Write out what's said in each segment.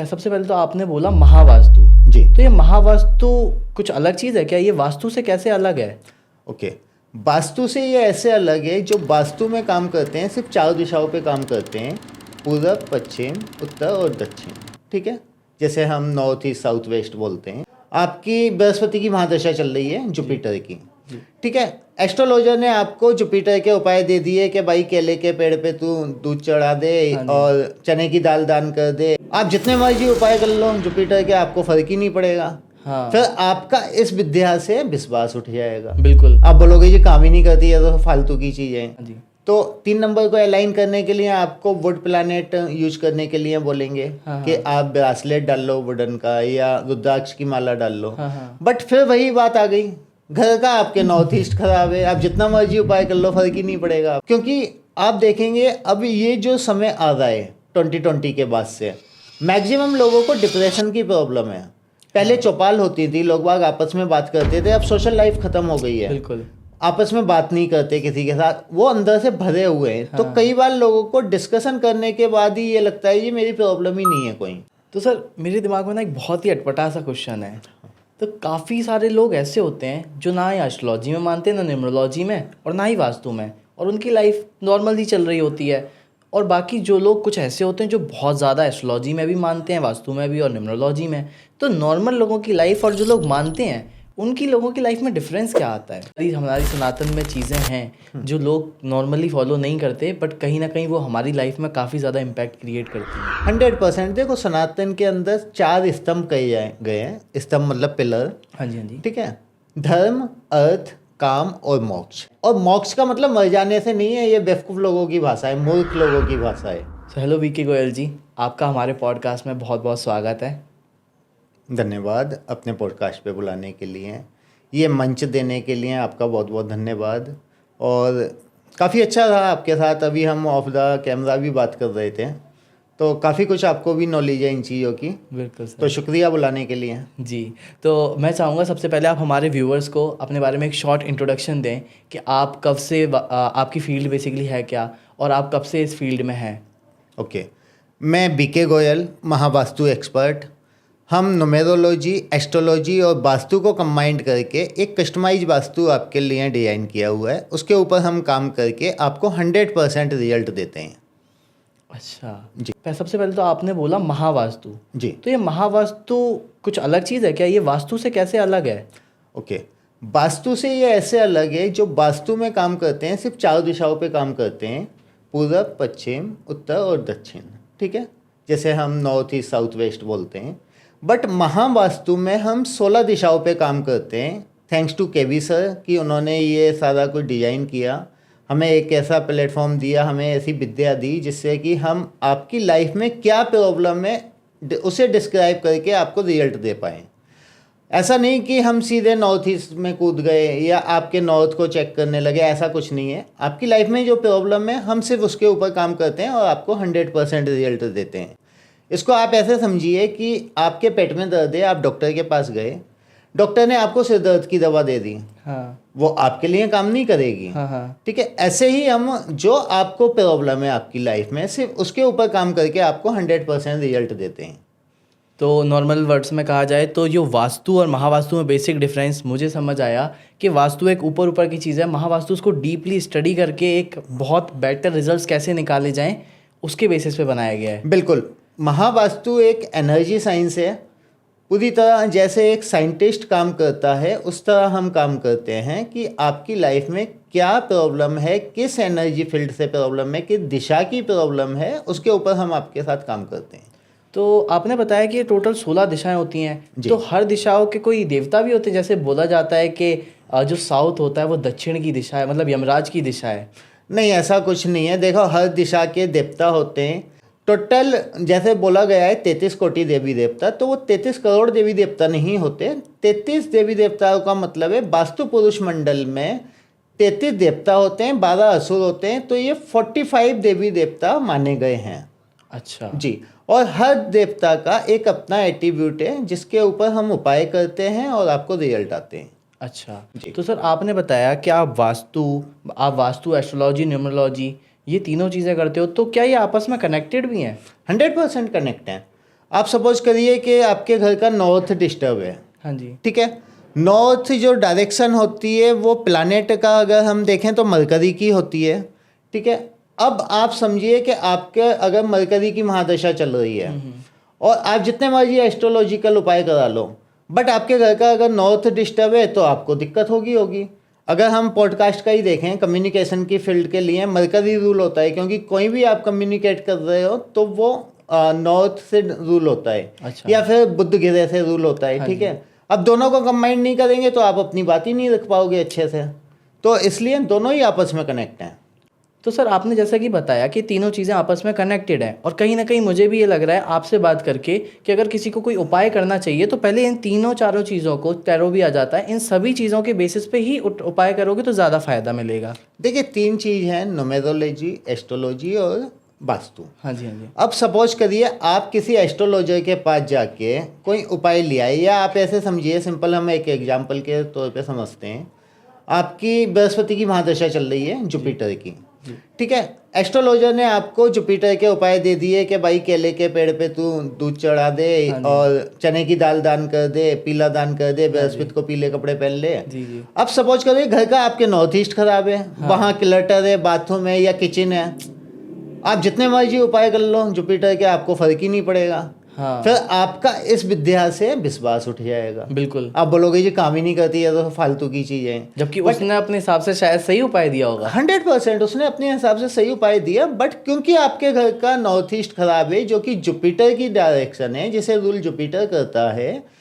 सबसे पहले तो आपने बोला महावास्तु। जी। तो ये महावास्तु कुछ अलग चीज़ है क्या? ये वास्तु से कैसे अलग है? ओके। वास्तु से ये ऐसे अलग है, जो वास्तु में काम करते हैं सिर्फ 4 दिशाओं पे काम करते हैं, पूरब, पश्चिम, उत्तर और दक्षिण। ठीक है, जैसे हम नॉर्थ ईस्ट साउथ वेस्ट बोलते हैं। आपकी बृहस्पति की महादशा चल रही है, जुपिटर की। ठीक है, एस्ट्रोलॉजर ने आपको जुपिटर के उपाय दे दिए कि भाई केले के पेड़ पे तू दूध चढ़ा दे और चने की दाल दान कर दे। आप जितने मर्जी उपाय कर लो जुपिटर के, आपको फर्क ही नहीं पड़ेगा। हाँ। फिर आपका इस विद्या से विश्वास उठ जाएगा। बिल्कुल। आप बोलोगे ये काम ही नहीं करती है, तो फालतू की चीज़ है। जी। तो 3 नंबर को अलाइन करने के लिए आपको वुड प्लैनेट यूज करने के लिए बोलेंगे कि आप ब्रासलेट डाल लो वुडन का, या रुद्राक्ष की माला डाल लो। बट फिर वही बात आ गई, घर का आपके नॉर्थ ईस्ट खराब है, आप जितना मर्जी उपाय कर लो फर्क ही नहीं पड़ेगा। क्योंकि आप देखेंगे अब ये जो समय आ रहा है 2020 के बाद से, मैक्सिमम लोगों को डिप्रेशन की प्रॉब्लम है। पहले चौपाल होती थी, लोग बाग आपस में बात करते थे, अब सोशल लाइफ खत्म हो गई है। बिल्कुल। आपस में बात नहीं करते किसी के साथ, वो अंदर से भरे हुए हैं। तो कई बार लोगों को डिस्कशन करने के बाद ही ये लगता है ये मेरी प्रॉब्लम ही नहीं है कोई। तो सर मेरे दिमाग में ना एक बहुत ही अटपटा सा क्वेश्चन है। तो काफ़ी सारे लोग ऐसे होते हैं जो ना ही एस्ट्रोलॉजी में मानते हैं, ना न्यूमरोलॉजी में, और ना ही वास्तु में, और उनकी लाइफ नॉर्मल ही चल रही होती है। और बाकी जो लोग कुछ ऐसे होते हैं जो बहुत ज़्यादा एस्ट्रोलॉजी में भी मानते हैं, वास्तु में भी और न्यूमरोलॉजी में। तो नॉर्मल लोगों की लाइफ और जो लोग मानते हैं उनकी लोगों की लाइफ में डिफरेंस क्या आता है? हमारी सनातन में चीज़ें हैं जो लोग नॉर्मली फॉलो नहीं करते, बट कहीं ना कहीं वो हमारी लाइफ में काफ़ी ज़्यादा इम्पैक्ट क्रिएट करती हैं। 100%। देखो, सनातन के अंदर 4 स्तंभ कहे गए हैं। स्तंभ मतलब पिलर। हाँ जी, हाँ जी। ठीक है, धर्म, अर्थ, काम और मोक्ष। और मोक्ष का मतलब मर जाने से नहीं है, ये बेवकूफ़ लोगों की भाषा है, मूर्ख लोगों की भाषा है। हेलो वीके गोयल जी, आपका हमारे पॉडकास्ट में बहुत बहुत स्वागत है। धन्यवाद अपने पॉडकास्ट पे बुलाने के लिए, ये मंच देने के लिए आपका बहुत बहुत धन्यवाद। और काफ़ी अच्छा रहा आपके साथ। अभी हम ऑफ द कैमरा भी बात कर रहे थे, तो काफ़ी कुछ आपको भी नॉलेज है इन चीज़ों की। बिल्कुल सर। तो शुक्रिया बुलाने के लिए। जी, तो मैं चाहूँगा सबसे पहले आप हमारे व्यूअर्स को अपने बारे में एक शॉर्ट इंट्रोडक्शन दें कि आप कब से आपकी फील्ड बेसिकली है क्या, और आप कब से इस फील्ड में हैं। ओके, मैं बीके गोयल, महावास्तु एक्सपर्ट। हम न्यूमेरोलॉजी, एस्ट्रोलॉजी और वास्तु को कंबाइंड करके एक कस्टमाइज वास्तु आपके लिए डिज़ाइन किया हुआ है। उसके ऊपर हम काम करके आपको 100% रिजल्ट देते हैं। अच्छा जी। सबसे पहले तो आपने बोला महावास्तु। जी। तो ये महावास्तु कुछ अलग चीज़ है क्या? ये वास्तु से कैसे अलग है? ओके, वास्तु से ये ऐसे अलग है, जो वास्तु में काम करते हैं सिर्फ 4 दिशाओं पे काम करते हैं, पूरब, पश्चिम, उत्तर और दक्षिण। ठीक है, जैसे हम नॉर्थ ईस्ट साउथ वेस्ट बोलते हैं। बट महावास्तु में हम 16 दिशाओं पे काम करते हैं, थैंक्स टू केवी सर कि उन्होंने ये सारा कुछ डिज़ाइन किया, हमें एक ऐसा प्लेटफॉर्म दिया, हमें ऐसी विद्या दी जिससे कि हम आपकी लाइफ में क्या प्रॉब्लम है उसे डिस्क्राइब करके आपको रिजल्ट दे पाएँ। ऐसा नहीं कि हम सीधे नॉर्थ ईस्ट में कूद गए या आपके नॉर्थ को चेक करने लगे, ऐसा कुछ नहीं है। आपकी लाइफ में जो प्रॉब्लम है हम सिर्फ उसके ऊपर काम करते हैं और आपको 100% रिजल्ट देते हैं। इसको आप ऐसे समझिए कि आपके पेट में दर्द है, आप डॉक्टर के पास गए, डॉक्टर ने आपको सिर दर्द की दवा दे दी। हाँ। वो आपके लिए काम नहीं करेगी। हाँ। ठीक है, ऐसे ही हम जो आपको प्रॉब्लम है आपकी लाइफ में सिर्फ उसके ऊपर काम करके आपको 100% रिजल्ट देते हैं। तो नॉर्मल वर्ड्स में कहा जाए तो जो वास्तु और महावास्तु में बेसिक डिफरेंस मुझे समझ आया कि वास्तु एक ऊपर ऊपर की चीज़ है, महावास्तु उसको डीपली स्टडी करके एक बहुत बेटर रिजल्ट्स कैसे निकाले जाएं उसके बेसिस पे बनाया गया है। बिल्कुल, महावास्तु एक एनर्जी साइंस है। पूरी तरह जैसे एक साइंटिस्ट काम करता है उस तरह हम काम करते हैं कि आपकी लाइफ में क्या प्रॉब्लम है, किस एनर्जी फील्ड से प्रॉब्लम है, किस दिशा की प्रॉब्लम है, उसके ऊपर हम आपके साथ काम करते हैं। तो आपने बताया कि टोटल 16 दिशाएं होती हैं, तो हर दिशाओं के कोई देवता भी होते हैं? जैसे बोला जाता है कि जो साउथ होता है वो दक्षिण की दिशा है, मतलब यमराज की दिशा है। नहीं, ऐसा कुछ नहीं है। देखो, हर दिशा के देवता होते हैं। टोटल जैसे बोला गया है 33 कोटि देवी देवता, तो वो 33 करोड़ देवी देवता नहीं होते। 33 देवी देवताओं का मतलब है वास्तु पुरुष मंडल में 33 देवता होते हैं, 12 असुर होते हैं, तो ये 45 देवी देवता माने गए हैं। अच्छा जी, और हर देवता का एक अपना एट्रीब्यूट है जिसके ऊपर हम उपाय करते हैं और आपको रिजल्ट आते हैं। अच्छा जी। तो सर आपने बताया कि आप वास्तु, एस्ट्रोलॉजी, न्यूमरोलॉजी ये तीनों चीज़ें करते हो, तो क्या ये आपस में कनेक्टेड भी हैं? 100% कनेक्ट हैं। आप सपोज करिए कि आपके घर का नॉर्थ डिस्टर्ब है, हाँ जी। ठीक है। नॉर्थ जो डायरेक्शन होती है वो प्लानेट का अगर हम देखें तो मरकरी की होती है, ठीक है। अब आप समझिए कि आपके अगर मरकरी की महादशा चल रही है और आप जितने मर्जी एस्ट्रोलॉजिकल उपाय करा लो, बट आपके घर का अगर नॉर्थ डिस्टर्ब है तो आपको दिक्कत होगी। अगर हम पॉडकास्ट का ही देखें, कम्युनिकेशन की फील्ड के लिए मरकरी रूल होता है, क्योंकि कोई भी आप कम्युनिकेट कर रहे हो तो वो नॉर्थ से रूल होता है, अच्छा। या फिर बुध ग्रह से रूल होता है, हाँ ठीक जी। है। अब दोनों को कंबाइन नहीं करेंगे तो आप अपनी बात ही नहीं रख पाओगे अच्छे से, तो इसलिए दोनों ही आपस में कनेक्ट हैं। तो सर आपने जैसा कि बताया कि तीनों चीज़ें आपस में कनेक्टेड हैं, और कहीं ना कहीं मुझे भी ये लग रहा है आपसे बात करके कि अगर किसी को कोई उपाय करना चाहिए तो पहले इन तीनों चारों चीज़ों को, टैरो भी आ जाता है, इन सभी चीज़ों के बेसिस पे ही उपाय करोगे तो ज़्यादा फायदा मिलेगा। देखिए 3 चीज़ हैं, न्यूमेरोलॉजी, एस्ट्रोलॉजी और वास्तु। हाँ जी, हाँ जी। अब सपोज करिए आप किसी एस्ट्रोलॉजर के पास जाके कोई उपाय ले आए, या आप ऐसे समझिए, सिंपल हम एक एग्जांपल के तौर पे समझते हैं, आपकी बृहस्पति की महादशा चल रही है, जुपिटर की, ठीक है। एस्ट्रोलॉजर ने आपको जुपिटर के उपाय दे दिए कि भाई केले के पेड़ पे तू दूध चढ़ा दे, हाँ जी। और चने की दाल दान कर दे, पीला दान कर दे, बृहस्पति को पीले कपड़े पहन ले। जी जी। अब सपोज करिए घर का आपके नॉर्थ ईस्ट खराब है, वहाँ क्लटर है, बाथरूम है या किचन है, आप जितने मर्जी उपाय कर लो जुपिटर के, आपको फर्क ही नहीं पड़ेगा। हाँ फिर आपका इस विद्या से विश्वास उठ जाएगा, बिल्कुल। आप बोलोगे जी काम ही नहीं करती है तो फालतू की चीजें हैं, जबकि उसने अपने हिसाब से शायद सही उपाय दिया होगा। 100% उसने अपने हिसाब से सही उपाय दिया, बट क्योंकि आपके घर का नॉर्थ ईस्ट खराब है, जो कि जुपिटर की डायरेक्शन है, जिसे रूल जुपिटर करता है,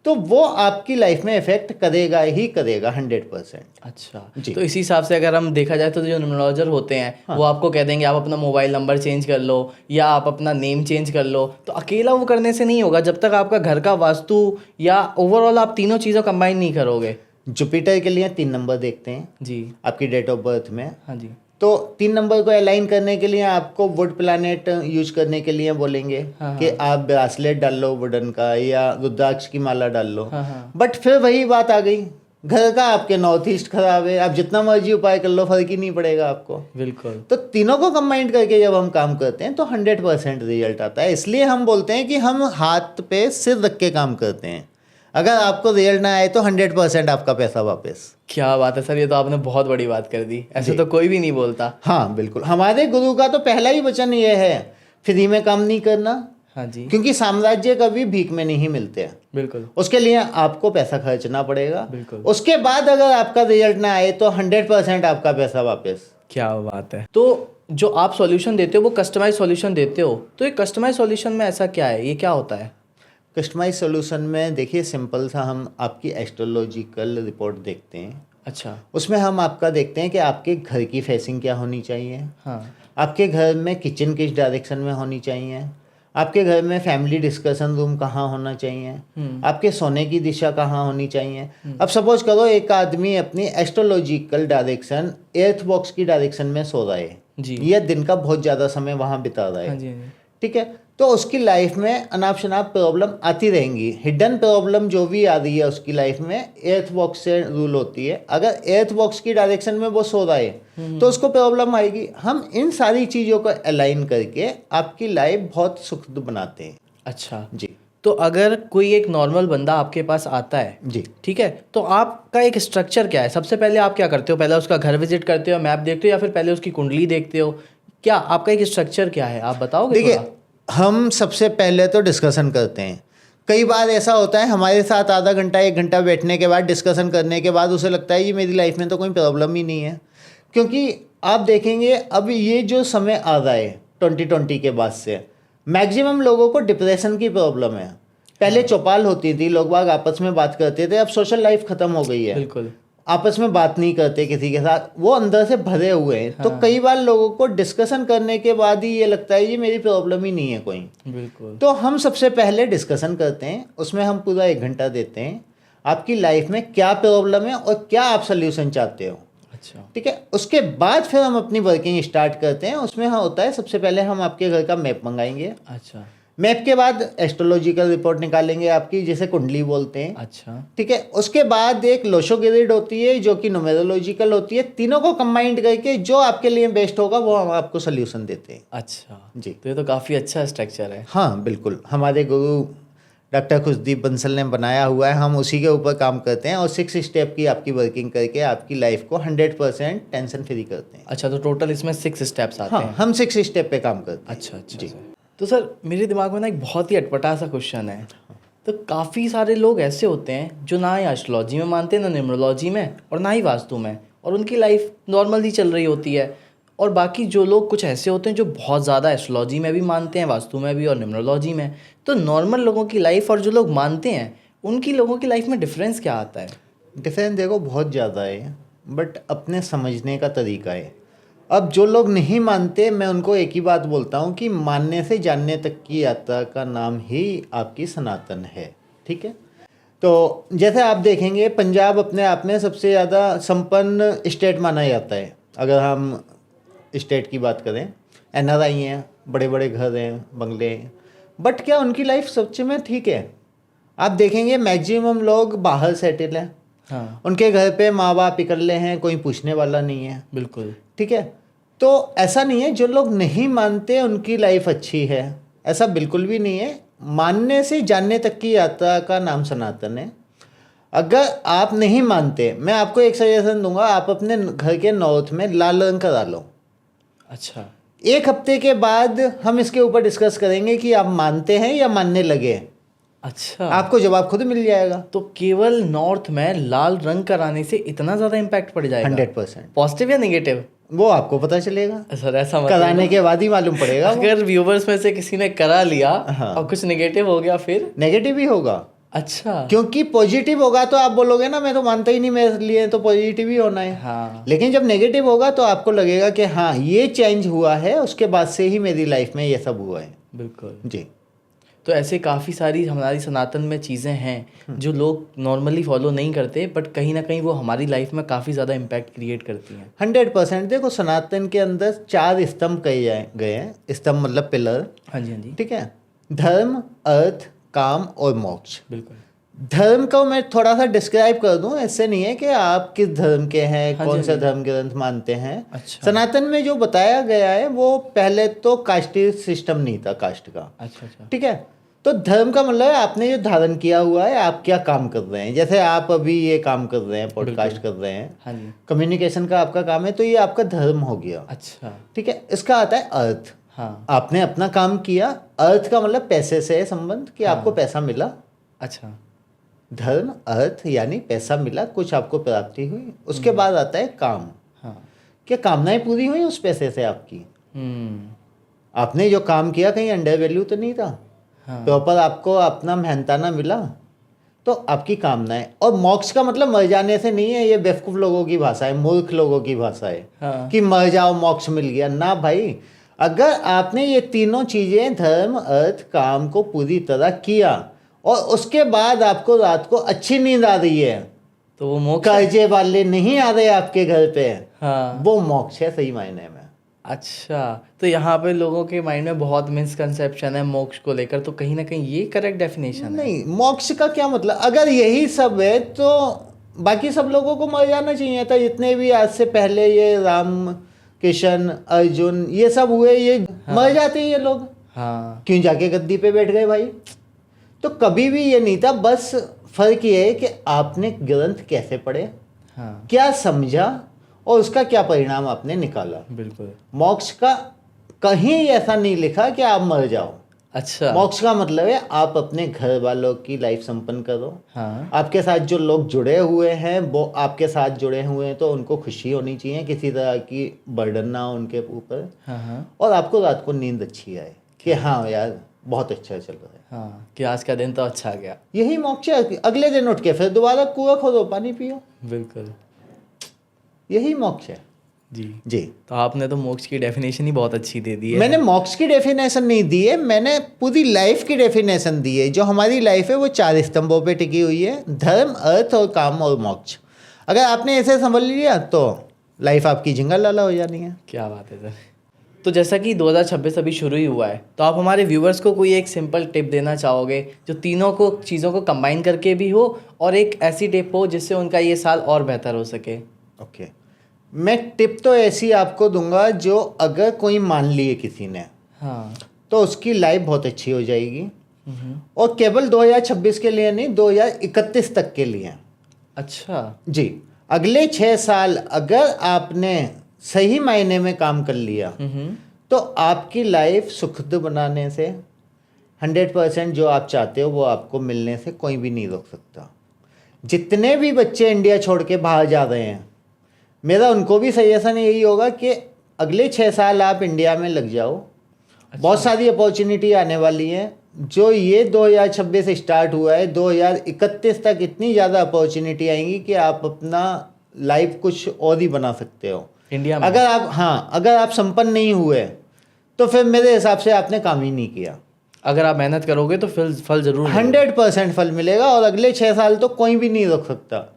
तो वो आपकी लाइफ में इफेक्ट करेगा ही करेगा 100%। अच्छा जी। तो इसी हिसाब से अगर हम देखा जाए तो जो न्यूमरोलॉजर होते हैं वो आपको कह देंगे आप अपना मोबाइल नंबर चेंज कर लो या आप अपना नेम चेंज कर लो, तो अकेला वो करने से नहीं होगा जब तक आपका घर का वास्तु या ओवरऑल आप तीनों चीज़ों कंबाइन नहीं करोगे। जुपिटर के लिए 3 नंबर देखते हैं जी। आपकी डेट ऑफ बर्थ में, हाँ जी। तो 3 नंबर को अलाइन करने के लिए आपको वुड प्लैनेट यूज करने के लिए बोलेंगे हाँ, कि आप ब्रासलेट डाल लो वुडन का, या रुद्राक्ष की माला डाल लो। हाँ हाँ। बट फिर वही बात आ गई, घर का आपके नॉर्थ ईस्ट खराब है, आप जितना मर्जी उपाय कर लो फर्क ही नहीं पड़ेगा आपको। बिल्कुल। तो तीनों को कंबाइन करके जब हम काम करते हैं तो 100% रिजल्ट आता है। इसलिए हम बोलते हैं कि हम हाथ पे सिर रख के काम करते हैं, अगर आपको रिजल्ट ना आए तो 100% आपका पैसा वापस। क्या बात है सर, ये तो आपने बहुत बड़ी बात कर दी, ऐसे तो कोई भी नहीं बोलता। हाँ बिल्कुल, हमारे गुरु का तो पहला ही वचन ये है, फ्री में काम नहीं करना, हाँ जी। क्योंकि साम्राज्य कभी भीख में नहीं मिलते हैं, बिल्कुल उसके लिए आपको पैसा खर्चना पड़ेगा। बिल्कुल। उसके बाद अगर आपका रिजल्ट ना आए तो 100% आपका पैसा वापस। क्या बात है। तो जो आप सॉल्यूशन देते हो वो कस्टमाइज सॉल्यूशन देते हो, तो ये कस्टमाइज सॉल्यूशन में ऐसा क्या है, ये क्या होता है? कस्टमाइज सॉल्यूशन में देखिए सिंपल सा हम आपकी एस्ट्रोलॉजिकल रिपोर्ट देखते हैं। अच्छा। उसमें हम आपका देखते हैं कि आपके घर की फेसिंग क्या होनी चाहिए, हाँ। आपके घर में किचन किस डायरेक्शन में होनी चाहिए, आपके घर में फैमिली डिस्कशन रूम कहाँ होना चाहिए, आपके सोने की दिशा कहाँ होनी चाहिए। अब सपोज करो एक आदमी अपनी एस्ट्रोलॉजिकल डायरेक्शन एर्थ बॉक्स की डायरेक्शन में सो रहा है जी। या दिन का बहुत ज़्यादा समय वहाँ बिता रहा है, हाँ जी, हाँ जी। ठीक है, तो उसकी लाइफ में अनाप शनाप प्रॉब्लम आती रहेंगी। हिडन प्रॉब्लम जो भी आ रही है उसकी लाइफ में एर्थ बॉक्स से रूल होती है। अगर एर्थ बॉक्स की डायरेक्शन में वो सो रहा है तो उसको प्रॉब्लम आएगी। हम इन सारी चीज़ों को अलाइन करके आपकी लाइफ बहुत सुखद बनाते हैं। अच्छा जी। तो अगर कोई एक नॉर्मल बंदा आपके पास आता है, जी, ठीक है, तो आपका एक स्ट्रक्चर क्या है? सबसे पहले आप क्या करते हो? पहले उसका घर विजिट करते हो, मैप देखते हो, या फिर पहले उसकी कुंडली देखते हो? क्या आपका एक स्ट्रक्चर क्या है, आप बताओगे? देखिए थोड़ा? हम सबसे पहले तो डिस्कशन करते हैं। कई बार ऐसा होता है हमारे साथ आधा घंटा 1 घंटा बैठने के बाद, डिस्कशन करने के बाद उसे लगता है ये मेरी लाइफ में तो कोई प्रॉब्लम ही नहीं है। क्योंकि आप देखेंगे अब ये जो समय आ रहा है 2020 के बाद से, मैक्सिमम लोगों को डिप्रेशन की प्रॉब्लम है। पहले चौपाल होती थी, लोग बाग आपस में बात करते थे, अब सोशल लाइफ खत्म हो गई है, बिल्कुल। आपस में बात नहीं करते किसी के साथ, वो अंदर से भरे हुए हैं। तो कई बार लोगों को डिस्कशन करने के बाद ही ये लगता है ये मेरी प्रॉब्लम ही नहीं है कोई। बिल्कुल। तो हम सबसे पहले डिस्कशन करते हैं, उसमें हम पूरा 1 घंटा देते हैं, आपकी लाइफ में क्या प्रॉब्लम है और क्या आप सोल्यूशन चाहते हो। अच्छा। ठीक है, उसके बाद फिर हम अपनी वर्किंग स्टार्ट करते हैं। उसमें हाँ होता है, सबसे पहले हम आपके घर का मैप मंगाएंगे। अच्छा। मैप के बाद एस्ट्रोलॉजिकल रिपोर्ट निकालेंगे आपकी, जिसे कुंडली बोलते हैं। अच्छा। ठीक है, उसके बाद एक लोशोग्रिड होती है जो कि न्यूमेरोलॉजिकल होती है। तीनों को कंबाइंड करके जो आपके लिए बेस्ट होगा वो हम आपको सोल्यूशन देते हैं। अच्छा जी। तो ये तो काफ़ी अच्छा स्ट्रक्चर है। हाँ बिल्कुल, हमारे गुरु डॉक्टर खुशदीप बंसल ने बनाया हुआ है, हम उसी के ऊपर काम करते हैं और 6 स्टेप की आपकी वर्किंग करके आपकी लाइफ को 100% टेंशन फ्री करते हैं। अच्छा, तो टोटल इसमें 6 स्टेप्स आते हाँ, हैं। हम 6 स्टेप पे काम करते हैं। अच्छा अच्छा जी। सर। तो सर मेरे दिमाग में ना एक बहुत ही अटपटा सा क्वेश्चन है। तो काफ़ी सारे लोग ऐसे होते हैं जो ना ही एस्ट्रोलॉजी में मानते हैं, ना न्यूमरोलॉजी में, और ना ही वास्तु में, और उनकी लाइफ नॉर्मल ही चल रही होती है। और बाकी जो लोग कुछ ऐसे होते हैं जो बहुत ज़्यादा एस्ट्रोलॉजी में भी मानते हैं, वास्तु में भी और न्यूमरोलॉजी में। तो नॉर्मल लोगों की लाइफ और जो लोग मानते हैं उनकी लोगों की लाइफ में डिफरेंस क्या आता है? डिफरेंस देखो बहुत ज़्यादा है, बट अपने समझने का तरीका है। अब जो लोग नहीं मानते, मैं उनको एक ही बात बोलता हूँ कि मानने से जानने तक की यात्रा का नाम ही आपकी सनातन है। ठीक है, तो जैसे आप देखेंगे पंजाब अपने आप में सबसे ज़्यादा संपन्न स्टेट माना जाता है। अगर हम स्टेट की बात करें, NRI हैं, बड़े बड़े घर हैं, बंगले हैं, बट क्या उनकी लाइफ सच में ठीक है? आप देखेंगे मैक्सिमम लोग बाहर सेटल हैं। हाँ उनके घर पे माँ बाप इकल्ले हैं, कोई पूछने वाला नहीं है। बिल्कुल। ठीक है, तो ऐसा नहीं है जो लोग नहीं मानते उनकी लाइफ अच्छी है, ऐसा बिल्कुल भी नहीं है। मानने से जानने तक की यात्रा का नाम सनातन है। अगर आप नहीं मानते, मैं आपको एक सजेशन दूंगा, आप अपने घर के नॉर्थ में लाल रंग करा लो। अच्छा। 1 हफ्ते के बाद हम इसके ऊपर डिस्कस करेंगे कि आप मानते हैं या मानने लगे। अच्छा, आपको जवाब खुद मिल जाएगा। तो केवल नॉर्थ में लाल रंग कराने से इतना ज़्यादा इम्पैक्ट पड़ जाएगा? 100%। पॉजिटिव या नेगेटिव? वो आपको पता चलेगा, सर ऐसा मतलब कराने के बाद ही मालूम पड़ेगा। वो अगर व्यूवर्स में से किसी ने करा लिया हाँ। और कुछ नेगेटिव हो गया फिर? नेगेटिव ही होगा, अच्छा। क्योंकि पॉजिटिव होगा तो आप बोलोगे ना मैं तो मानता ही नहीं, मेरे लिए तो पॉजिटिव ही होना है। हाँ लेकिन जब नेगेटिव होगा तो आपको लगेगा कि हाँ ये चेंज हुआ है, उसके बाद से ही मेरी लाइफ में ये सब हुआ है। बिल्कुल। जी। तो ऐसे काफ़ी सारी हमारी सनातन में चीज़ें हैं जो लोग नॉर्मली फॉलो नहीं करते, बट कहीं ना कहीं वो हमारी लाइफ में काफ़ी ज़्यादा इम्पैक्ट क्रिएट करती हैं। 100%। देखो सनातन के अंदर 4 स्तंभ कहे गए हैं। स्तंभ मतलब पिलर। हाँ जी हाँ जी ठीक है, धर्म, अर्थ, काम और मोक्ष। बिल्कुल। धर्म को मैं थोड़ा सा डिस्क्राइब कर दूं, ऐसे नहीं है कि आप किस धर्म के हैं, हाँ कौन जी, सा हाँ जी। धर्म ग्रंथ मानते हैं। अच्छा सनातन में जो बताया गया है वो पहले तो कास्टीय सिस्टम नहीं था, कास्ट का। अच्छा अच्छा। ठीक है, तो धर्म का मतलब है आपने जो धारण किया हुआ है, आप क्या काम कर रहे हैं। जैसे आप अभी ये काम कर रहे हैं, पॉडकास्ट कर रहे हैं, हाँ जी। कम्युनिकेशन का आपका काम है, तो ये आपका धर्म हो गया। अच्छा। ठीक है, इसका आता है अर्थ। हाँ। आपने अपना काम किया। अर्थ का मतलब पैसे से है संबंध, कि हाँ। आपको पैसा मिला। अच्छा। धर्म, अर्थ यानी पैसा मिला, कुछ आपको प्राप्ति हुई। उसके बाद आता है काम। हाँ। क्या कामनाएं पूरी हुई उस पैसे से आपकी? हम्म। आपने जो काम किया कहीं अंडर वैल्यू तो नहीं था, हाँ। प्रॉपर आपको अपना मेहनताना मिला, तो आपकी कामनाएं। और मोक्ष का मतलब मर जाने से नहीं है, ये बेवकूफ़ लोगों की भाषा है, मूर्ख लोगों की भाषा है हाँ। कि मर जाओ मोक्ष मिल गया ना भाई। अगर आपने ये तीनों चीज़ें धर्म, अर्थ, काम को पूरी तरह किया और उसके बाद आपको रात को अच्छी नींद आ रही है, तो वो मोक्ष है? कर्जे वाले नहीं आ रहे आपके घर पे, हाँ। वो मोक्ष है सही मायने में। अच्छा, तो यहाँ पे लोगों के माइंड में बहुत मिसकंसेप्शन है मोक्ष को लेकर, तो कहीं ना कहीं ये करेक्ट डेफिनेशन है? नहीं, मोक्ष का क्या मतलब? अगर यही सब है तो बाकी सब लोगों को मर जाना चाहिए था। जितने भी आज से पहले ये राम, कृष्ण, अर्जुन ये सब हुए, ये मर जाते हैं ये लोग, हाँ। क्यों जाके गद्दी पे बैठ गए भाई? तो कभी भी ये नहीं था। बस फर्क ये है कि आपने ग्रंथ कैसे पढ़े, हाँ क्या समझा और उसका क्या परिणाम आपने निकाला। बिल्कुल। मोक्ष का कहीं ऐसा नहीं लिखा कि आप मर जाओ। अच्छा। मोक्ष का मतलब है आप अपने घर वालों की लाइफ संपन्न करो। हाँ। आपके साथ जो लोग जुड़े हुए हैं वो आपके साथ जुड़े हुए हैं, तो उनको खुशी होनी चाहिए, किसी तरह की बर्डन ना हो उनके ऊपर। हाँ हाँ और आपको रात को नींद अच्छी आए कि हाँ यार बहुत अच्छा चल रहा है। हाँ, कि आज का दिन तो अच्छा गया। यही मोक्ष है। अगले दिन उठ के फिर दोबारा कुआं खोदो, पानी पियो, बिल्कुल। यही मोक्ष है। जी। जी। तो आपने तो मोक्ष की डेफिनेशन ही बहुत अच्छी दे दी है। मैंने मोक्ष की डेफिनेशन नहीं दी है, मैंने पूरी लाइफ की डेफिनेशन दी है। जो हमारी लाइफ है वो 4 स्तंभों पे टिकी हुई है, धर्म, अर्थ और काम और मोक्ष। अगर आपने ऐसे समझ लिया तो लाइफ आपकी जिंगल लाला हो जानी है। क्या बात है सर। तो जैसा कि 2026 अभी शुरू ही हुआ है, तो आप हमारे व्यूवर्स को कोई एक सिंपल टिप देना चाहोगे जो तीनों को चीज़ों को कंबाइन करके भी हो और एक ऐसी टिप हो जिससे उनका ये साल और बेहतर हो सके? ओके, मैं टिप तो ऐसी आपको दूंगा जो अगर कोई मान लिए किसी ने हाँ। तो उसकी लाइफ बहुत अच्छी हो जाएगी, और केवल 2026 के लिए नहीं, 2031 तक के लिए। अच्छा। जी, अगले 6 साल अगर आपने सही मायने में काम कर लिया तो आपकी लाइफ सुखद बनाने से 100% जो आप चाहते हो वो आपको मिलने से कोई भी नहीं रोक सकता। जितने भी बच्चे इंडिया छोड़ के बाहर जा रहे हैं, मेरा उनको भी सजेशन यही होगा कि अगले 6 साल आप इंडिया में लग जाओ। बहुत सारी अपॉर्चुनिटी आने वाली हैं। जो ये 2026 स्टार्ट हुआ है, 2031 तक इतनी ज़्यादा अपॉर्चुनिटी आएंगी कि आप अपना लाइफ कुछ और ही बना सकते हो इंडिया में। अगर आप संपन्न नहीं हुए तो फिर मेरे हिसाब से आपने काम ही नहीं किया। अगर आप मेहनत करोगे तो फल जरूर 100% फल मिलेगा, और अगले 6 साल तो कोई भी नहीं रोक सकता।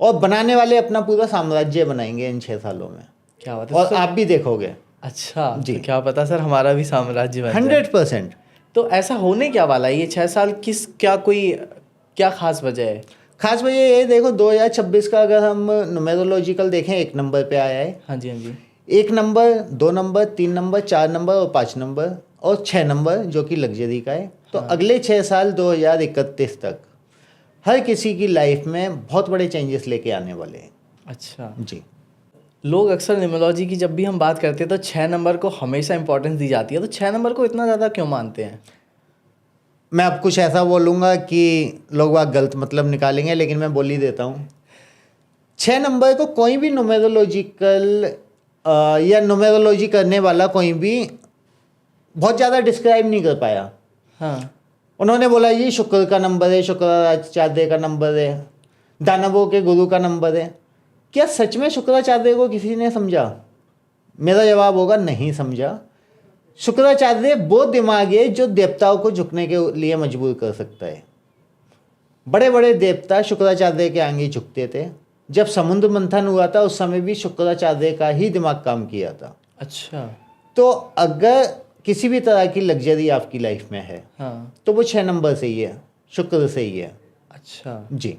और बनाने वाले अपना पूरा साम्राज्य बनाएंगे इन 6 सालों में। क्या बात है और सर? आप भी देखोगे। अच्छा जी। तो क्या पता सर हमारा भी साम्राज्य बन जाए। 100%। तो ऐसा होने क्या वाला है ये 6 साल? क्या खास वजह है? खास वजह ये देखो, 2026 का अगर हम न्यूमेरोलॉजिकल देखें, 1 नंबर पे आया है। हाँ जी, हाँ जी। 1 नंबर, 2 नंबर, 3 नंबर, 4 नंबर और 5 नंबर और 6 नंबर जो कि लग्जरी का है। तो अगले 6 साल 2031 तक हर किसी की लाइफ में बहुत बड़े चेंजेस लेके आने वाले हैं। अच्छा। जी। लोग अक्सर न्यूमरोलॉजी की जब भी हम बात करते हैं तो 6 नंबर को हमेशा इंपॉर्टेंस दी जाती है, तो 6 नंबर को इतना ज़्यादा क्यों मानते हैं? मैं अब कुछ ऐसा बोलूँगा कि लोग वहाँ गलत मतलब निकालेंगे, लेकिन मैं बोल ही देता हूँ। 6 नंबर को कोई भी न्यूमेरोलॉजिकल या न्यूमेरोलॉजी करने वाला कोई भी बहुत ज़्यादा डिस्क्राइब नहीं कर पाया। हाँ। उन्होंने बोला ये शुक्र का नंबर है, शुक्राचार्य का नंबर है, दानवों के गुरु का नंबर है। क्या सच में शुक्राचार्य को किसी ने समझा? मेरा जवाब होगा नहीं समझा। शुक्राचार्य वो दिमाग है जो देवताओं को झुकने के लिए मजबूर कर सकता है। बड़े बड़े देवता शुक्राचार्य के आगे झुकते थे। जब समुद्र मंथन हुआ था उस समय भी शुक्राचार्य का ही दिमाग काम किया था। अच्छा। तो अगर किसी भी तरह की लग्जरी आपकी लाइफ में है हाँ। तो वो 6 नंबर से ही है, शुक्र से ही है। अच्छा। जी।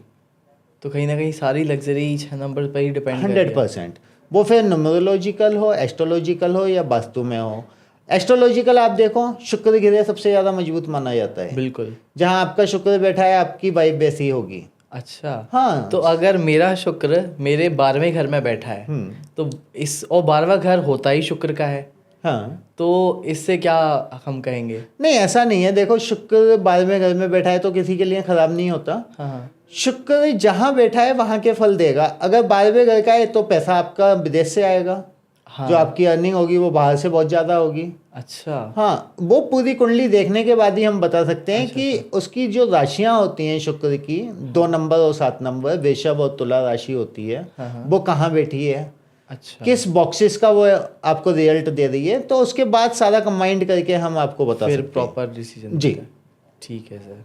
तो कहीं ना कहीं सारी लग्जरी 6 नंबर पर ही डिपेंड 100%। वो फिर न्यूमरोलॉजिकल हो, एस्ट्रोलॉजिकल हो या वास्तु में हो। एस्ट्रोलॉजिकल आप देखो, शुक्र ग्रह सबसे ज़्यादा मजबूत माना जाता है। बिल्कुल। जहाँ आपका शुक्र बैठा है आपकी वाइब वैसी होगी। अच्छा। हाँ। तो अगर मेरा शुक्र मेरे 12वें घर में बैठा है तो और 12वां घर होता ही शुक्र का है, हाँ, तो इससे क्या हम कहेंगे? नहीं ऐसा नहीं है। देखो, शुक्र 12वें घर में बैठा है तो किसी के लिए खराब नहीं होता। हाँ हाँ। शुक्र जहाँ बैठा है वहाँ के फल देगा। अगर 12वें घर का है तो पैसा आपका विदेश से आएगा। हाँ। जो आपकी अर्निंग होगी वो बाहर से बहुत ज़्यादा होगी। अच्छा। हाँ, वो पूरी कुंडली देखने के बाद ही हम बता सकते हैं कि उसकी जो राशियाँ होती हैं शुक्र की, 2 नंबर और 7 नंबर, वृषभ और तुला राशि होती है, वो कहाँ बैठी है, अच्छा। किस बॉक्सेस का वो आपको रिजल्ट दे रही है। तो उसके बाद सारा कंबाइंड करके हम आपको बता फिर सकते हैं। Proper decision. जी। ठीक है सर।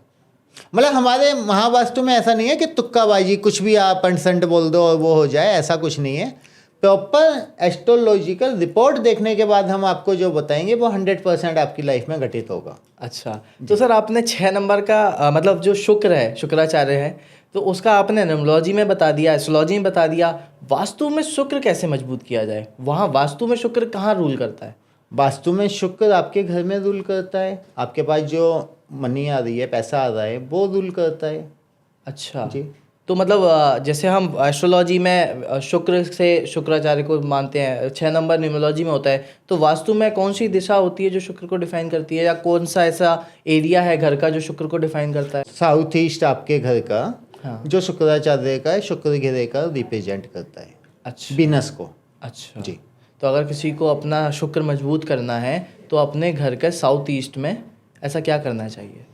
मतलब हमारे महावास्तु में ऐसा नहीं है कि तुक्काबाजी कुछ भी आप परसेंट बोल दो और वो हो जाए, ऐसा कुछ नहीं है। प्रॉपर एस्ट्रोलॉजिकल रिपोर्ट देखने के बाद हम आपको जो बताएंगे वो 100% आपकी लाइफ में घटित होगा। अच्छा। तो सर आपने 6 नंबर का मतलब जो शुक्र है, शुक्राचार्य है, तो उसका आपने न्यूमरोलॉजी में बता दिया, एस्ट्रोलॉजी में बता दिया। वास्तु में शुक्र कैसे मजबूत किया जाए? वहाँ वास्तु में शुक्र कहाँ रूल करता है? वास्तु में शुक्र आपके घर में रूल करता है। आपके पास जो मनी आ रही है, पैसा आ रहा है, वो रूल करता है। अच्छा जी। तो मतलब जैसे हम एस्ट्रोलॉजी में शुक्र से शुक्राचार्य को मानते हैं, 6 नंबर न्यूमरोलॉजी में होता है, तो वास्तु में कौन सी दिशा होती है जो शुक्र को डिफाइन करती है, या कौन सा ऐसा एरिया है घर का जो शुक्र को डिफाइन करता है? साउथ ईस्ट आपके घर का हाँ। जो शुक्राचार्य का है, शुक्र ग्रह का रिप्रेजेंट करता है। अच्छा। बीनस को। अच्छा जी। तो अगर किसी को अपना शुक्र मजबूत करना है तो अपने घर के साउथ ईस्ट में ऐसा क्या करना चाहिए?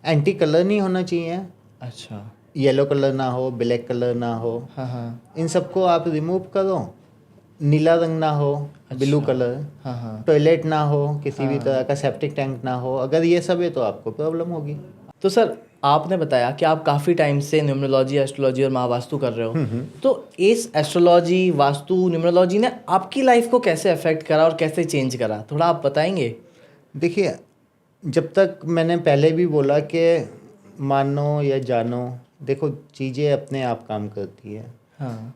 एंटी कलर नहीं होना चाहिए। अच्छा। येलो कलर ना हो, ब्लैक कलर ना हो, हाँ हाँ। इन सबको आप रिमूव करो। नीला रंग ना हो, ब्लू कलर, हाँ हाँ। टॉयलेट ना हो, किसी भी तरह का सेप्टिक टैंक ना हो। अगर ये सब है तो आपको प्रॉब्लम होगी। तो सर आपने बताया कि आप काफ़ी टाइम से न्यूमरोलॉजी, एस्ट्रोलॉजी और महावास्तु कर रहे हो, तो इस एस्ट्रोलॉजी, वास्तु, न्यूमरोलॉजी ने आपकी लाइफ को कैसे अफेक्ट करा और कैसे चेंज करा, थोड़ा आप बताएंगे? देखिए, जब तक मैंने पहले भी बोला कि मानो या जानो, देखो चीज़ें अपने आप काम करती है। हाँ।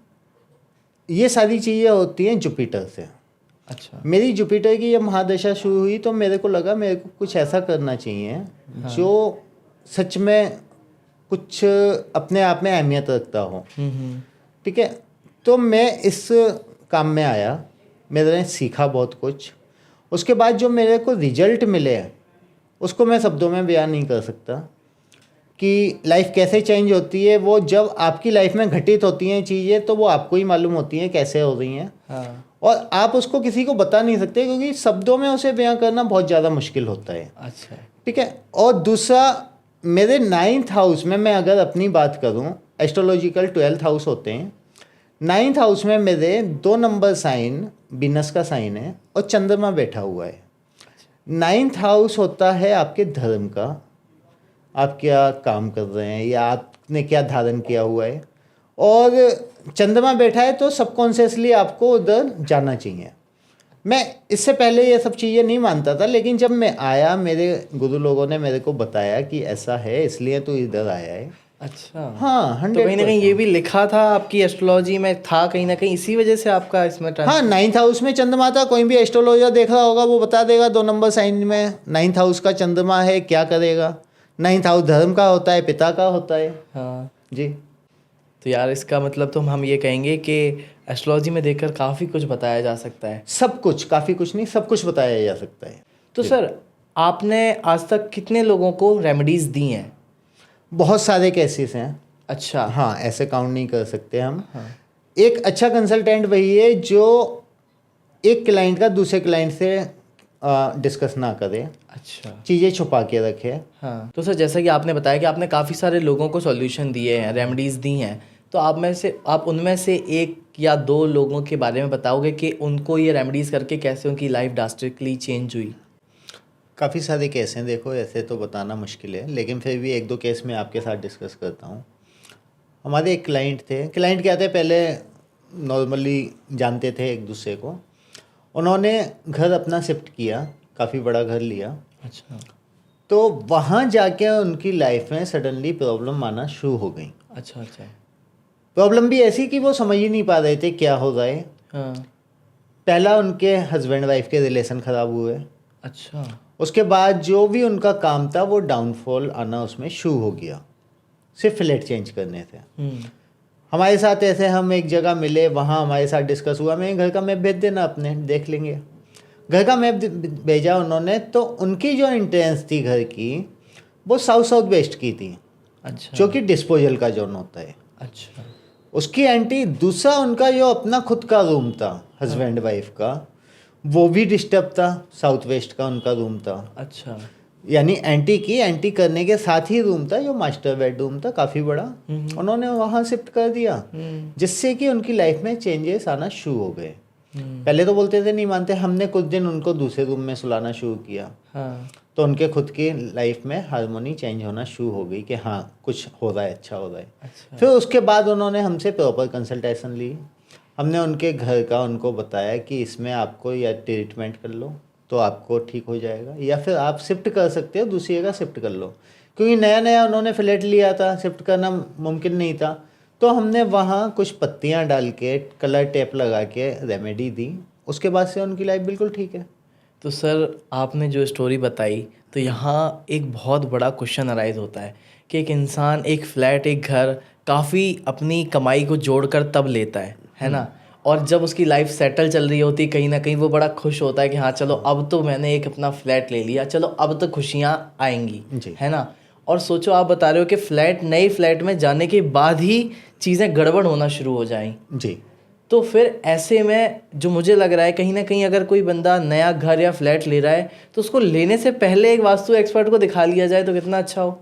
ये सारी चीज़ें होती हैं जुपिटर से। अच्छा। मेरी जुपिटर की जब महादशा शुरू हुई तो मेरे को लगा मेरे को कुछ ऐसा करना चाहिए जो सच में कुछ अपने आप में अहमियत रखता हो। ठीक है, तो मैं इस काम में आया, मैंने सीखा बहुत कुछ। उसके बाद जो मेरे को रिजल्ट मिले उसको मैं शब्दों में बयान नहीं कर सकता कि लाइफ कैसे चेंज होती है। वो जब आपकी लाइफ में घटित होती हैं चीज़ें तो वो आपको ही मालूम होती हैं कैसे हो रही हैं। हाँ। और आप उसको किसी को बता नहीं सकते क्योंकि शब्दों में उसे बयां करना बहुत ज़्यादा मुश्किल होता है। अच्छा। ठीक है, और दूसरा मेरे 9th हाउस में मैं अगर अपनी बात करूं, एस्ट्रोलॉजिकल 12th हाउस होते हैं, 9th हाउस में मेरे 2 नंबर साइन वीनस का साइन है और चंद्रमा बैठा हुआ है। 9th हाउस होता है आपके धर्म का, आप क्या काम कर रहे हैं या आपने क्या धारण किया हुआ है, और चंद्रमा बैठा है तो सबकॉन्शियसली आपको उधर जाना चाहिए। मैं इससे पहले ये सब चीज़ें नहीं मानता था, लेकिन जब मैं आया मेरे गुरु लोगों ने मेरे को बताया कि ऐसा है इसलिए तो इधर आया है। अच्छा। हाँ, तो कहीं ना कहीं ये 100%। भी लिखा था आपकी एस्ट्रोलॉजी में, था कहीं ना कहीं इसी वजह से आपका इसमें हाँ, 9th हाउस में चंद्रमा था। कोई भी एस्ट्रोलॉजर देख रहा होगा वो बता देगा 2 नंबर साइन में 9th हाउस का चंद्रमा है क्या करेगा। 9th हाउस धर्म का होता है, पिता का होता है। हाँ जी। तो यार इसका मतलब तो हम ये कहेंगे कि एस्ट्रोलॉजी में देखकर काफ़ी कुछ बताया जा सकता है। सब कुछ, काफ़ी कुछ नहीं, सब कुछ बताया जा सकता है। तो सर आपने आज तक कितने लोगों को रेमेडीज़ दी हैं? बहुत सारे केसेस हैं। अच्छा। हाँ, ऐसे काउंट नहीं कर सकते हम। हाँ। एक अच्छा कंसल्टेंट वही है जो एक क्लाइंट का दूसरे क्लाइंट से डिस्कस ना करे, अच्छा। चीज़ें छुपा के रखे। हाँ तो सर जैसा कि आपने बताया कि आपने काफ़ी सारे लोगों को सॉल्यूशन दिए हैं, रेमेडीज़ दी हैं, तो आप उनमें से 1 या 2 लोगों के बारे में बताओगे कि उनको ये रेमेडीज़ करके कैसे उनकी लाइफ ड्रास्टिकली चेंज हुई? काफ़ी सारे केस हैं, देखो ऐसे तो बताना मुश्किल है, लेकिन फिर भी 1-2 केस मैं आपके साथ डिस्कस करता हूँ। हमारे एक क्लाइंट थे, क्लाइंट क्या थे, पहले नॉर्मली जानते थे एक दूसरे को। उन्होंने घर अपना शिफ्ट किया, काफ़ी बड़ा घर लिया। अच्छा। तो वहाँ जाके उनकी लाइफ में सडनली प्रॉब्लम आना शुरू हो गई। अच्छा। अच्छा। प्रॉब्लम भी ऐसी कि वो समझ ही नहीं पा रहे थे क्या हो रहा है। हाँ। पहला उनके हस्बैंड वाइफ के रिलेशन ख़राब हुए। अच्छा। उसके बाद जो भी उनका काम था वो डाउनफॉल आना उसमें शुरू हो गया, सिर्फ फ्लैट चेंज करने थे। हमारे साथ ऐसे हम एक जगह मिले, वहाँ हमारे साथ डिस्कस हुआ, मैं घर का मैप भेज देना अपने, देख लेंगे। घर का मैप भेजा उन्होंने, तो उनकी जो इंटेंस थी घर की वो साउथ साउथ वेस्ट की थी। अच्छा। जो कि डिस्पोजल का जोन होता है। अच्छा। उसकी एंटी दूसरा उनका जो अपना खुद का रूम था हस्बैंड वाइफ का, वो भी डिस्टर्ब था, साउथ वेस्ट का उनका रूम था। अच्छा। यानी एंटी करने के साथ ही रूम था जो मास्टर बेडरूम था, काफ़ी बड़ा, उन्होंने वहाँ शिफ्ट कर दिया, जिससे कि उनकी लाइफ में चेंजेस आना शुरू हो गए। पहले तो बोलते थे नहीं मानते, हमने कुछ दिन उनको दूसरे रूम में सुलाना शुरू किया। हाँ। तो उनके खुद की लाइफ में हार्मोनी चेंज होना शुरू हो गई कि हाँ कुछ हो रहा है, अच्छा हो रहा है। अच्छा। फिर उसके बाद उन्होंने हमसे प्रॉपर कंसल्टेशन ली। हमने उनके घर का उनको बताया कि इसमें आपको या ट्रीटमेंट कर लो तो आपको ठीक हो जाएगा, या फिर आप शिफ्ट कर सकते हो, दूसरी जगह शिफ्ट कर लो। क्योंकि नया नया उन्होंने फ्लैट लिया था, शिफ्ट करना मुमकिन नहीं था। तो हमने वहाँ कुछ पत्तियाँ डाल के, कलर टेप लगा के रेमेडी दी। उसके बाद से उनकी लाइफ बिल्कुल ठीक है। तो सर आपने जो स्टोरी बताई, तो यहाँ एक बहुत बड़ा क्वेश्चन अराइज होता है कि एक इंसान एक फ्लैट, एक घर काफ़ी अपनी कमाई को जोड़कर तब लेता है ना, और जब उसकी लाइफ सेटल चल रही होती कहीं ना कहीं वो बड़ा खुश होता है कि हाँ चलो अब तो मैंने एक अपना फ्लैट ले लिया, चलो अब तो खुशियाँ आएंगी, है ना। और सोचो आप बता रहे हो कि नए फ्लैट में जाने के बाद ही चीज़ें गड़बड़ होना शुरू हो जाएं। जी। तो फिर ऐसे में जो मुझे लग रहा है कहीं ना कहीं अगर कोई बंदा नया घर या फ्लैट ले रहा है तो उसको लेने से पहले एक वास्तु एक्सपर्ट को दिखा लिया जाए तो कितना अच्छा हो।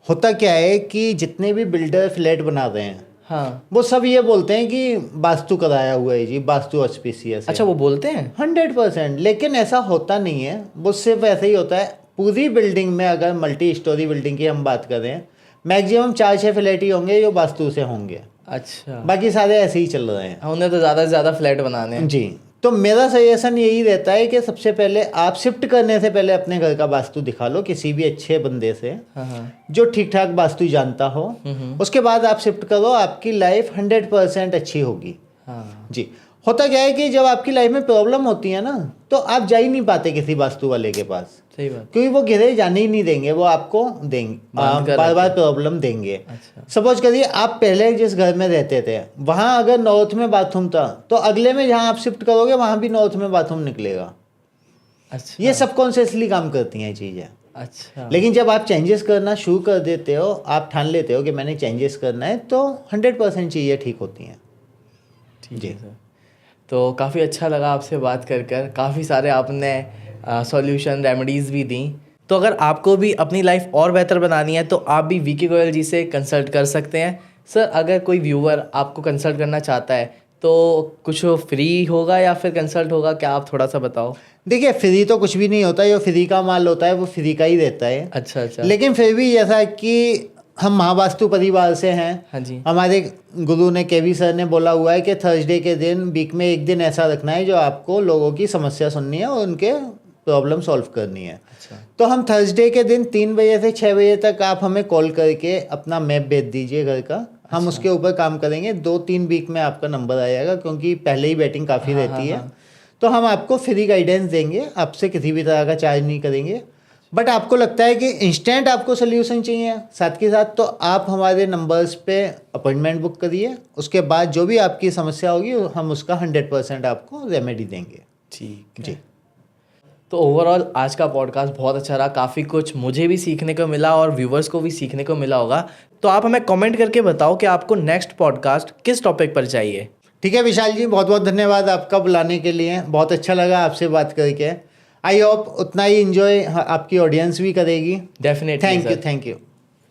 होता क्या है कि जितने भी बिल्डर फ्लैट बना रहे हैं, हाँ, वो सब ये बोलते हैं कि वास्तु कराया हुआ है जी, वास्तु ऑस्पिशियस है। अच्छा वो बोलते हैं 100%, लेकिन ऐसा होता नहीं है। वो सिर्फ ऐसे ही होता है। पूरी बिल्डिंग में अगर मल्टी स्टोरी बिल्डिंग की हम बात करें, मैक्सिमम 4-6 फ्लैट ही होंगे जो वास्तु से होंगे, अच्छा, बाकी सारे ऐसे ही चल रहे हैं। उन्हें तो ज़्यादा से ज़्यादा फ्लैट बनाने हैं। जी, तो मेरा सजेशन यही रहता है कि सबसे पहले आप शिफ्ट करने से पहले अपने घर का वास्तु दिखा लो किसी भी अच्छे बंदे से हाँ हाँ। जो ठीक ठाक वास्तु जानता हो। उसके बाद आप शिफ्ट करो, आपकी लाइफ 100% अच्छी होगी। हाँ जी, होता क्या है कि जब आपकी लाइफ में प्रॉब्लम होती है ना, तो आप जा ही नहीं पाते किसी वास्तु वाले के पास, सही बात। क्योंकि वो घेरे जाने ही नहीं देंगे, वो आपको देंगे बांध कर बार बार रखते प्रॉब्लम देंगे। अच्छा, सपोज करिए आप पहले जिस घर में रहते थे वहाँ अगर नॉर्थ में बाथरूम था, तो अगले में जहाँ आप शिफ्ट करोगे वहाँ भी नॉर्थ में बाथरूम निकलेगा। अच्छा, ये सबकॉन्शियसली काम करती हैं चीज़ें। अच्छा, लेकिन जब आप चेंजेस करना शुरू कर देते हो, आप ठान लेते हो कि मैंने चेंजेस करना है, तो 100% चीज़ें ठीक होती हैं। ठीक जी। है सर। तो काफ़ी अच्छा लगा आपसे बात कर काफ़ी सारे आपने सॉल्यूशन रेमेडीज़ भी दी। तो अगर आपको भी अपनी लाइफ और बेहतर बनानी है तो आप भी वीके गोयल जी से कंसल्ट कर सकते हैं। सर, अगर कोई व्यूअर आपको कंसल्ट करना चाहता है तो कुछ फ्री होगा या फिर कंसल्ट होगा, क्या आप थोड़ा सा बताओ? देखिए, फ्री तो कुछ भी नहीं होता, जो फ्री का माल होता है वो फ्री का ही रहता है। अच्छा अच्छा। लेकिन फिर भी जैसा कि हम महावास्तु परिवार से हैं, हाँ जी। हमारे गुरु ने, केवी सर ने बोला हुआ है कि थर्सडे के दिन वीक में एक दिन ऐसा रखना है जो आपको लोगों की समस्या सुननी है और उनके प्रॉब्लम सॉल्व करनी है। अच्छा, तो हम थर्सडे के दिन 3 बजे से 6 बजे तक आप हमें कॉल करके अपना मैप भेज दीजिए घर का, हम उसके ऊपर काम करेंगे। 2-3 वीक में आपका नंबर आ जाएगा, क्योंकि पहले ही बैटिंग काफ़ी हाँ, रहती हाँ, है। तो हम आपको फ्री गाइडेंस देंगे, आपसे किसी भी तरह का चार्ज नहीं करेंगे। बट आपको लगता है कि इंस्टेंट आपको सोल्यूशन चाहिए साथ के साथ, तो आप हमारे नंबर्स पे अपॉइंटमेंट बुक करिए। उसके बाद जो भी आपकी समस्या होगी हम उसका 100% आपको रेमेडी देंगे। ठीक है जी। तो ओवरऑल आज का पॉडकास्ट बहुत अच्छा रहा, काफ़ी कुछ मुझे भी सीखने को मिला और व्यूवर्स को भी सीखने को मिला होगा। तो आप हमें कमेंट करके बताओ कि आपको नेक्स्ट पॉडकास्ट किस टॉपिक पर चाहिए। ठीक है विशाल जी, बहुत बहुत धन्यवाद आपका बुलाने के लिए। बहुत अच्छा लगा आपसे बात करके। आई होप उतना ही इन्जॉय आपकी ऑडियंस भी करेगी। Definitely thank you, sir. Thank you.